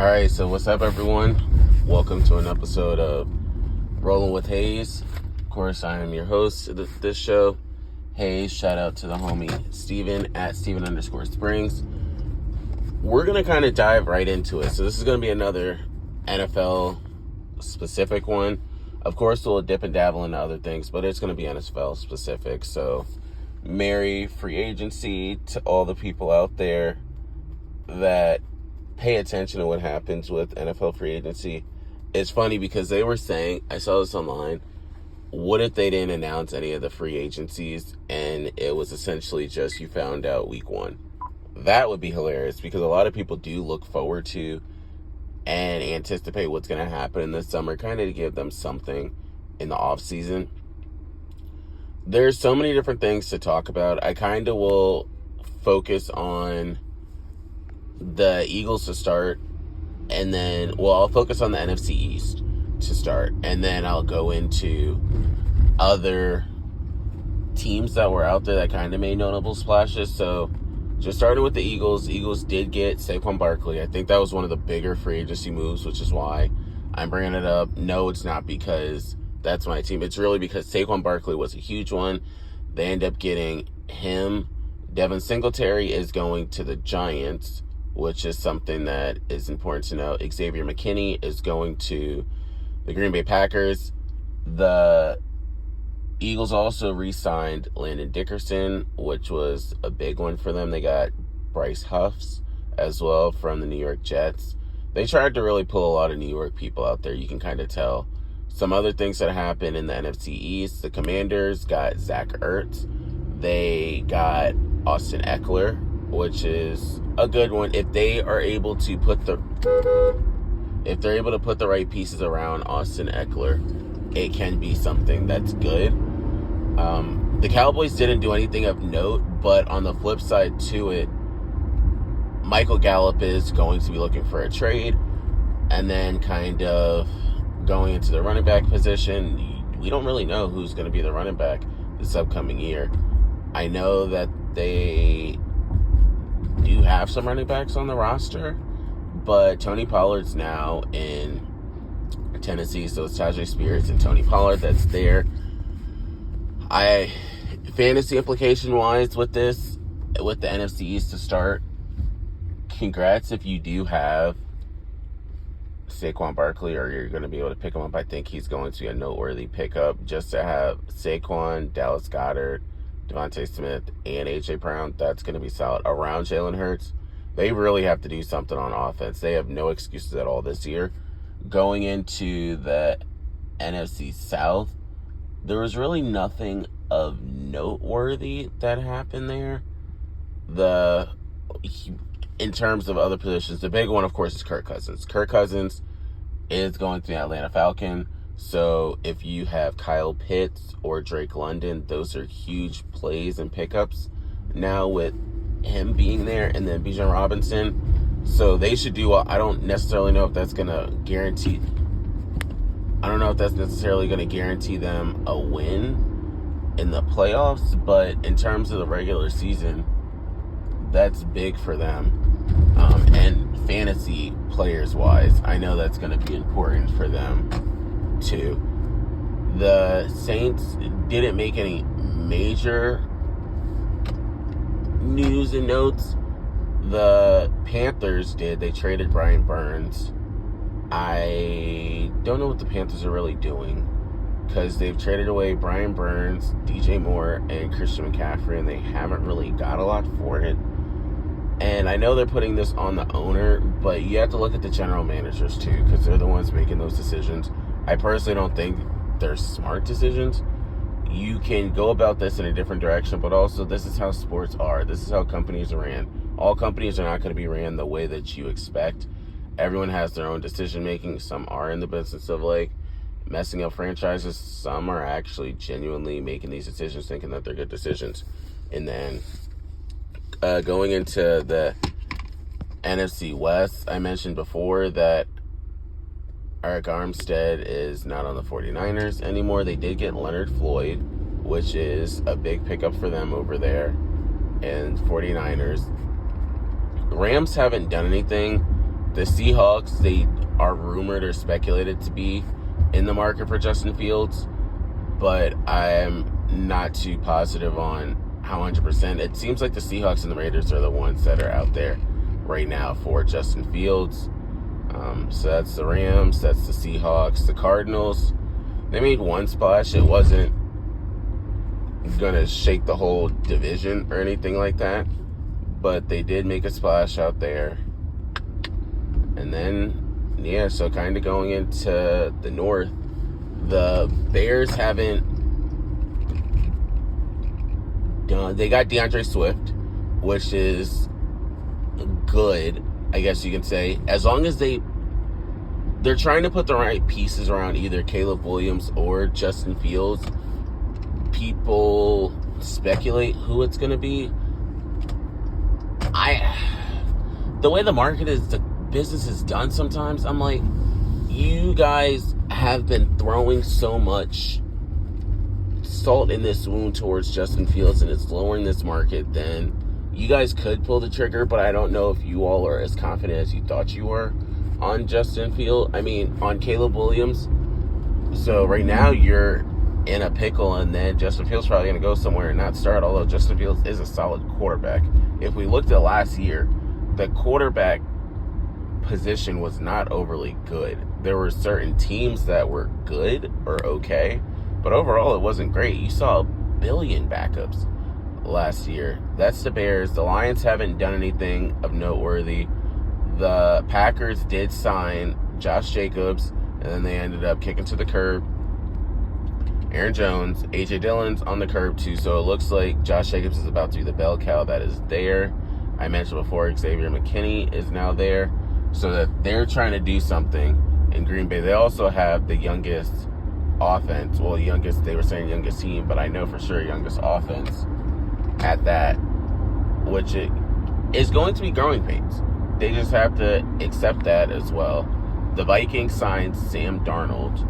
All right, so what's up, everyone? Welcome to an episode of Rollin with Hayes. Of course, I am your host of this show, Hayes. Shout out to the homie Steven at Steven_Springs. We're going to kind of dive right into it. So this is going to be another NFL specific one. Of course, we'll dip and dabble into other things, but it's going to be NFL specific. So merry free agency to all the people out there that pay attention to what happens with NFL free agency. It's funny because they were saying, I saw this online, what if they didn't announce any of the free agencies and it was essentially just you found out week one? That would be hilarious because a lot of people do look forward to and anticipate what's going to happen in the summer, kind of to give them something in the off season. There's so many different things to talk about. I kind of will focus on the Eagles to start, and then, I'll focus on the NFC East to start, and then I'll go into other teams that were out there that kind of made notable splashes. So, just starting with the Eagles. Eagles did get Saquon Barkley. I think that was one of the bigger free agency moves, which is why I'm bringing it up. No, it's not because that's my team. It's really because Saquon Barkley was a huge one. They end up getting him. Devin Singletary is going to the Giants, which is something that is important to know. Xavier McKinney is going to the Green Bay Packers. The Eagles also re-signed Landon Dickerson, which was a big one for them. They got Bryce Huffs as well from the New York Jets. They tried to really pull a lot of New York people out there. You can kind of tell. Some other things that happened in the NFC East. The Commanders got Zach Ertz. They got Austin Eckler, which is a good one. If they are able to put the right pieces around Austin Eckler, it can be something that's good. The Cowboys didn't do anything of note, but on the flip side to it, Michael Gallup is going to be looking for a trade, and then kind of going into the running back position. We don't really know who's going to be the running back this upcoming year. I know that they do have some running backs on the roster, but Tony Pollard's now in Tennessee, so it's Tajay Spears and Tony Pollard that's there. Fantasy implication wise with the NFC East to start, congrats if you do have Saquon Barkley, or you're going to be able to pick him up. I think he's going to be a noteworthy pickup just to have Saquon, Dallas Goedert, Devontae Smith, and A.J. Brown. That's going to be solid. Around Jalen Hurts, they really have to do something on offense. They have no excuses at all this year. Going into the NFC South, there was really nothing of noteworthy that happened there. In terms of other positions, the big one, of course, is Kirk Cousins. Kirk Cousins is going to the Atlanta Falcons. So if you have Kyle Pitts or Drake London, those are huge plays and pickups now with him being there, and then Bijan Robinson. So they should do well. I don't necessarily know if that's going to guarantee. I don't know if that's necessarily going to guarantee them a win in the playoffs, but in terms of the regular season, that's big for them. And fantasy players wise, I know that's going to be important for them too. The Saints didn't make any major news and notes. The Panthers did. They traded Brian Burns. I don't know what the Panthers are really doing, because they've traded away Brian Burns, DJ Moore, and Christian McCaffrey, and they haven't really got a lot for it. And I know they're putting this on the owner, but you have to look at the general managers too, because they're the ones making those decisions. I personally don't think they're smart decisions. You can go about this in a different direction, but also this is how sports are. This is how companies are ran. All companies are not going to be ran the way that you expect. Everyone has their own decision making. Some are in the business of messing up franchises. Some are actually genuinely making these decisions thinking that they're good decisions. And then going into the NFC West, I mentioned before that Eric Armstead is not on the 49ers anymore. They did get Leonard Floyd, which is a big pickup for them over there. And 49ers. Rams haven't done anything The Seahawks, they are rumored or speculated to be in the market for Justin Fields, but I'm not too positive on how 100%. It seems like the Seahawks and the Raiders are the ones that are out there right now for Justin Fields. So that's the Rams, that's the Seahawks. The Cardinals, they made one splash. It wasn't going to shake the whole division or anything like that, but they did make a splash out there. And then, yeah, so kind of going into the North, the Bears haven't done, they got DeAndre Swift, which is good, I guess you can say, as long as they're trying to put the right pieces around either Caleb Williams or Justin Fields. People speculate who it's going to be. The way the market is, the business is done sometimes, I'm like, you guys have been throwing so much salt in this wound towards Justin Fields, and it's lowering this market. Then you guys could pull the trigger, but I don't know if you all are as confident as you thought you were on on Caleb Williams. So right now you're in a pickle, and then Justin Fields probably going to go somewhere and not start, although Justin Fields is a solid quarterback. If we looked at last year, the quarterback position was not overly good. There were certain teams that were good or okay, but overall it wasn't great. You saw a billion backups last year. That's the Bears. The Lions haven't done anything of noteworthy. The Packers did sign Josh Jacobs, and then they ended up kicking to the curb Aaron Jones. A.J. Dillon's on the curb too, so it looks like Josh Jacobs is about to be the bell cow that is there. I mentioned before, Xavier McKinney is now there, so that they're trying to do something in Green Bay. They also have the youngest offense. Well, they were saying youngest team, but I know for sure youngest offense at that, which it is going to be growing pains. They just have to accept that as well. The Vikings signed Sam Darnold.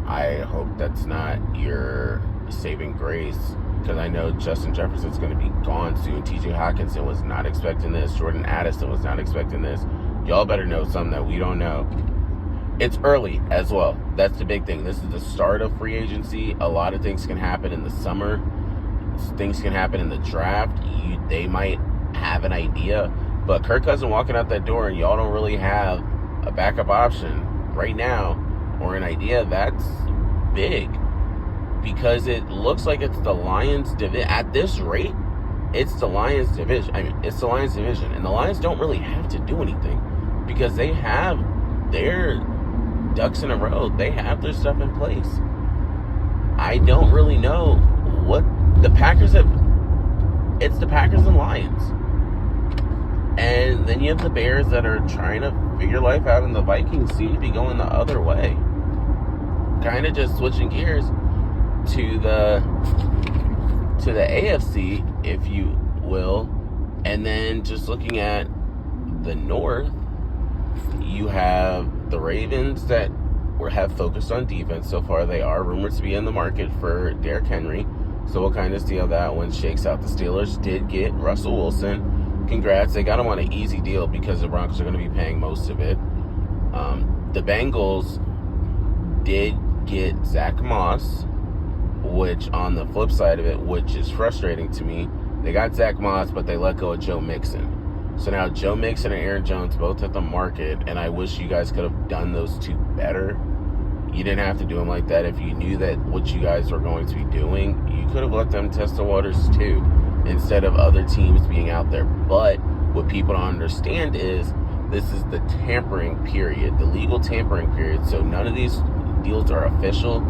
I hope that's not your saving grace, because I know Justin Jefferson's going to be gone soon. T.J. Hawkinson was not expecting this. Jordan Addison was not expecting this. Y'all better know something that we don't know. It's early as well. That's the big thing. This is the start of free agency. A lot of things can happen in the summer. Things can happen in the draft. They might have an idea, but Kirk Cousins walking out that door and y'all don't really have a backup option right now or an idea, that's big, because it looks like it's the Lions division. At this rate, it's the Lions division. It's the Lions division, and the Lions don't really have to do anything because they have their ducks in a row. They have their stuff in place. I don't really know what the Packers have. It's the Packers and Lions. And then you have the Bears that are trying to figure life out, and the Vikings seem to be going the other way. Kind of just switching gears to the AFC, if you will, and then just looking at the North, you have the Ravens that have focused on defense so far. They are rumored to be in the market for Derrick Henry, so we'll kind of see how that one shakes out. The Steelers did get Russell Wilson. Congrats. They got him on an easy deal because the Broncos are going to be paying most of it. The Bengals did get Zach Moss, which on the flip side of it, which is frustrating to me, they got Zach Moss, but they let go of Joe Mixon. So now Joe Mixon and Aaron Jones both at the market, and I wish you guys could have done those two better. You didn't have to do them like that. If you knew that what you guys were going to be doing, you could have let them test the waters too, instead of other teams being out there. But what people don't understand is this is the tampering period, the legal tampering period. So none of these deals are official,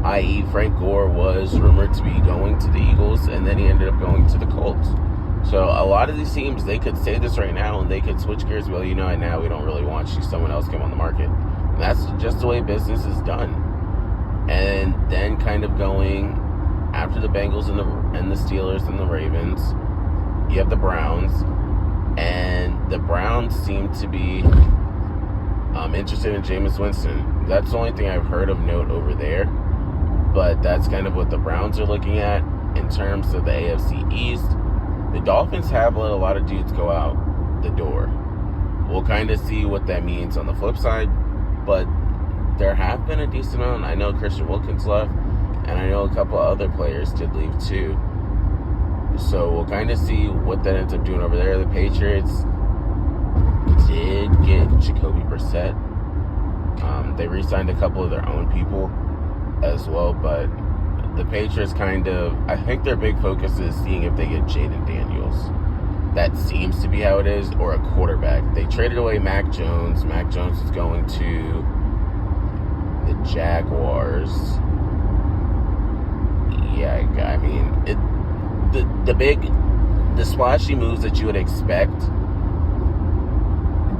i.e. Frank Gore was rumored to be going to the Eagles, and then he ended up going to the Colts. So a lot of these teams, they could say this right now, and they could switch gears. Well, now we don't really want you. Someone else came on the market. And that's just the way business is done. And then kind of going after the Bengals and the Steelers and the Ravens, you have the Browns. And the Browns seem to be interested in Jameis Winston. That's the only thing I've heard of note over there. But that's kind of what the Browns are looking at in terms of the AFC East. The Dolphins have let a lot of dudes go out the door. we'll kind of see what that means on the flip side. But there have been a decent amount. I know Christian Wilkins left, and I know a couple of other players did leave too. So we'll kind of see what that ends up doing over there. The Patriots did get Jacoby Brissett. They re-signed a couple of their own people as well, but the Patriots I think their big focus is seeing if they get Jaden Daniels. That seems to be how it is, or a quarterback. They traded away Mac Jones. Mac Jones is going to the Jaguars. Yeah, I mean, the splashy moves that you would expect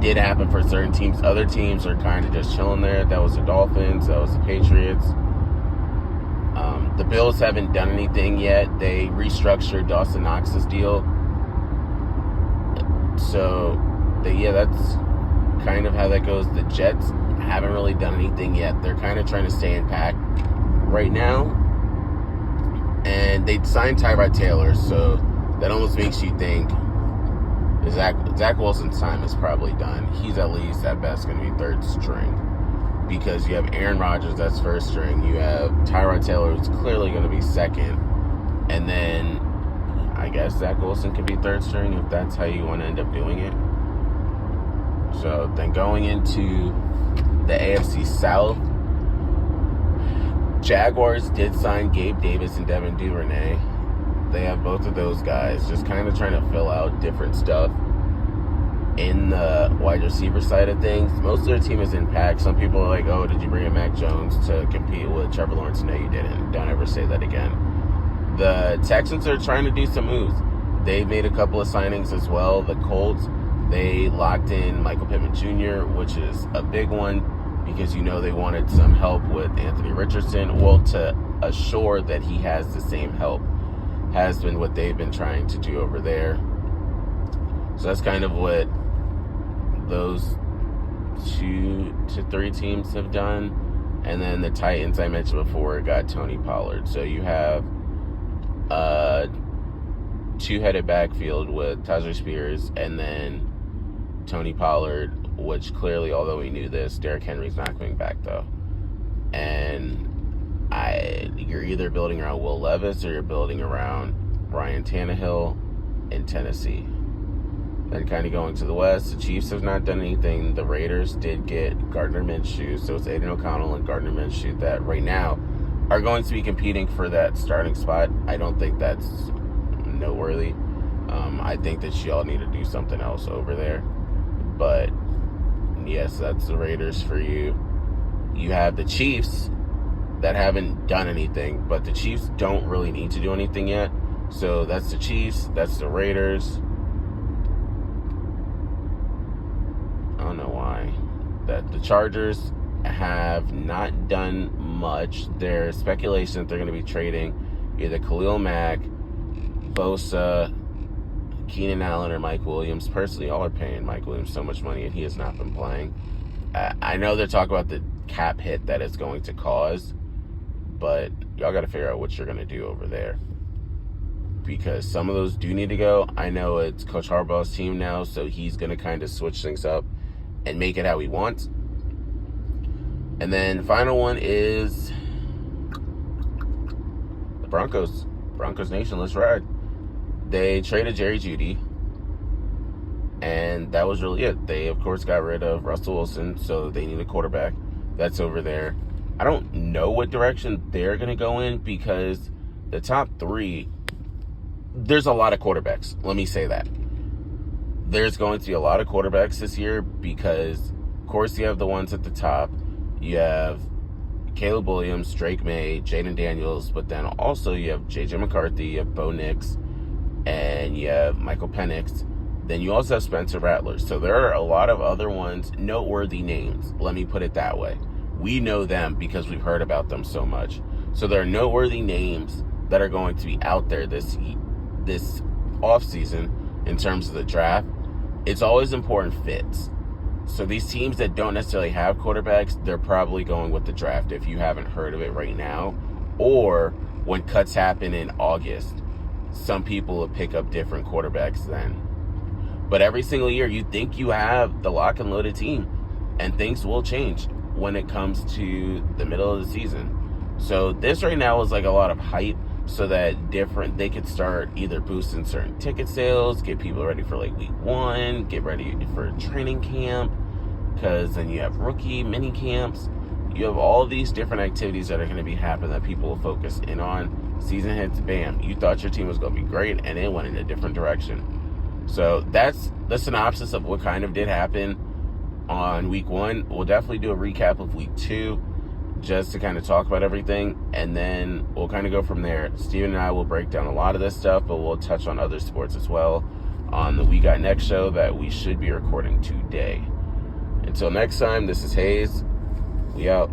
did happen for certain teams. Other teams are kind of just chilling there. That was the Dolphins. That was the Patriots. The Bills haven't done anything yet. They restructured Dawson Knox's deal. So, that's kind of how that goes. The Jets haven't really done anything yet. They're kind of trying to stay intact right now. And they signed Tyrod Taylor, so that almost makes you think Zach Wilson's time is probably done. He's at least, at best, going to be third string. Because you have Aaron Rodgers, that's first string. You have Tyrod Taylor, who's clearly going to be second. And then I guess Zach Wilson could be third string if that's how you want to end up doing it. So then going into the AFC South, Jaguars did sign Gabe Davis and Devin Duvernay. They have both of those guys, just kind of trying to fill out different stuff in the wide receiver side of things. Most of their team is intact. Some people are like, oh, did you bring in Mac Jones to compete with Trevor Lawrence? No, you didn't. Don't ever say that again. The Texans are trying to do some moves. They've made a couple of signings as well. The Colts, they locked in Michael Pittman Jr., which is a big one because they wanted some help with Anthony Richardson. Well, to assure that he has the same help has been what they've been trying to do over there. So that's kind of what those 2 to 3 teams have done. And then the Titans, I mentioned before, got Tony Pollard. So you have a two-headed backfield with Tajay Spears and then Tony Pollard, which clearly, although we knew this, Derrick Henry's not coming back though. And you're either building around Will Levis or you're building around Ryan Tannehill in Tennessee. Then kind of going to the West, the Chiefs have not done anything. The Raiders did get Gardner Minshew, so it's Aiden O'Connell and Gardner Minshew that right now are going to be competing for that starting spot. I don't think that's noteworthy. I think that y'all need to do something else over there. But yes, that's the Raiders for you. You have the Chiefs that haven't done anything, but the Chiefs don't really need to do anything yet. So that's the Chiefs, that's the Raiders. I don't know why. That the Chargers have not done much. There's speculation that they're going to be trading either Khalil Mack, Bosa, Keenan Allen, or Mike Williams. Personally, y'all are paying Mike Williams so much money, and he has not been playing. I know they're talking about the cap hit that it's going to cause, but y'all got to figure out what you're going to do over there. Because some of those do need to go. I know it's Coach Harbaugh's team now, so he's going to kind of switch things up and make it how he wants. And then final one is the Broncos. Broncos Nation, let's ride. They traded Jerry Jeudy, and that was really it. They, of course, got rid of Russell Wilson, so they need a quarterback. That's over there. I don't know what direction they're going to go in because the top 3, there's a lot of quarterbacks. Let me say that. There's going to be a lot of quarterbacks this year because, of course, you have the ones at the top. You have Caleb Williams, Drake May, Jaden Daniels, but then also you have J.J. McCarthy, you have Bo Nix, and you have Michael Penix. Then you also have Spencer Rattler. So there are a lot of other ones, noteworthy names. Let me put it that way. We know them because we've heard about them so much. So there are noteworthy names that are going to be out there this offseason in terms of the draft. It's always important fits. So these teams that don't necessarily have quarterbacks, they're probably going with the draft if you haven't heard of it right now. Or when cuts happen in August, some people will pick up different quarterbacks then. But every single year, you think you have the lock and loaded team, and things will change when it comes to the middle of the season. So this right now is like a lot of hype so that they could start either boosting certain ticket sales, get people ready for like week 1, get ready for training camp, because then you have rookie mini camps. You have all these different activities that are going to be happening that people will focus in on. Season hits, bam, you thought your team was going to be great, and it went in a different direction. So that's the synopsis of what kind of did happen on week 1. We'll definitely do a recap of week 2 just to kind of talk about everything, and then we'll kind of go from there. Steven and I will break down a lot of this stuff, but we'll touch on other sports as well on the We Got Next show that we should be recording today. Until next time, this is Hayes. We out.